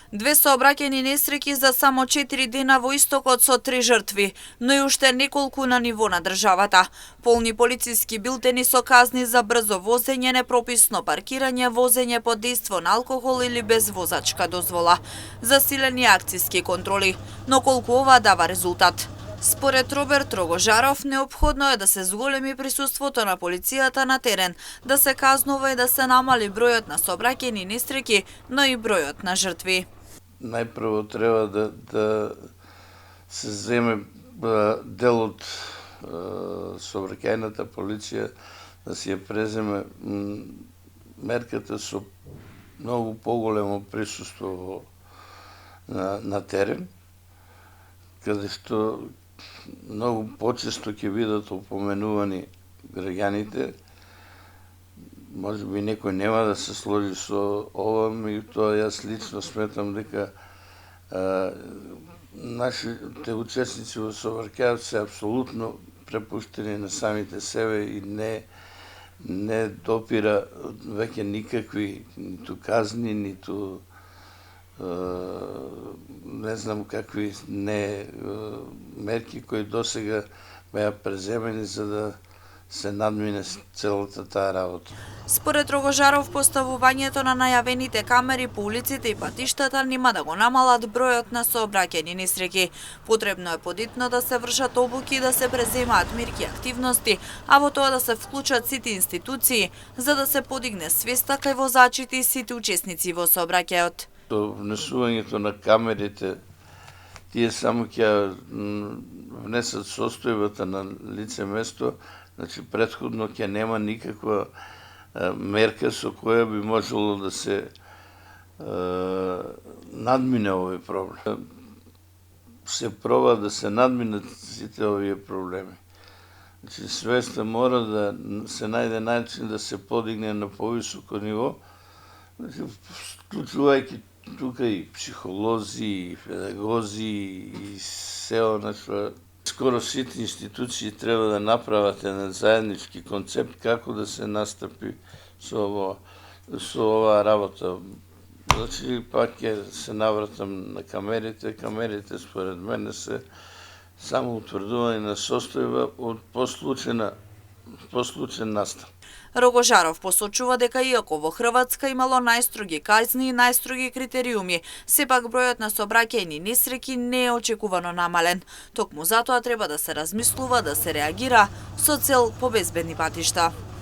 Две сообраќајни несреќи за само 4 дена во Истокот со 3 жртви, но и уште неколку на ниво на државата. Полни полициски билтени со казни за брзо возење, непрописно паркирање, возење под дејство на алкохол или без возачка дозвола, засилени акциски контроли, но колку ова дава резултат? Според Роберт Рогожаров, неопходно е да се зголеми присуството на полицијата на терен, да се казнува и да се намали бројот на сообраќајни несреќи, но и бројот на жртви. Најпрво треба да се земе дел од сообраќајната полиција, да се ја преземе мерката со многу поголемо присуство на терен, каде што многу почесто ќе бидат опоменувани граѓаните. Може би некој нема да се сложи со ова, меѓутоа јас лично сметам дека нашите учесници во сообраќајот се апсолутно препуштени на самите себе и не допира веќе никакви ниту казни, ниту не знам какви мерки кои досега беа преземени за да се надмине целата таа работа. Според Рогожаров, поставувањето на најавените камери по улиците и патиштата нема да го намалат бројот на сообраќајни несреќи. Потребно е подитно да се вршат обуки и да се преземаат мерки и активности, а во тоа да се вклучат сите институции, за да се подигне свеста кај возачите и сите учесници во сообраќајот. Со внесувањето на камерите, тие само ќе внесат состојбата на лице место, значи претходно ќе нема никаква мерка со која би можело да се надмине овој проблем. Се проба да се надминат сите овие проблеми. Значи свеста мора да се најде начин да се подигне на повисоко ниво, значи вклучувајќи тука и психолози, и педагози, и се она што скоро сите институции треба да направат еден заеднички концепт како да се настапи со оваа работа. Значи, пак ќе се навратам на камерите. Камерите, според мене, се само утврдување на состојба од послучен настан. Рогожаров посочува дека иако во Хрватска имало најстроги казни и најстроги критериуми, сепак бројот на сообраќајни несреќи не е очекувано намален. Токму затоа треба да се размислува, да се реагира со цел по безбедни патишта.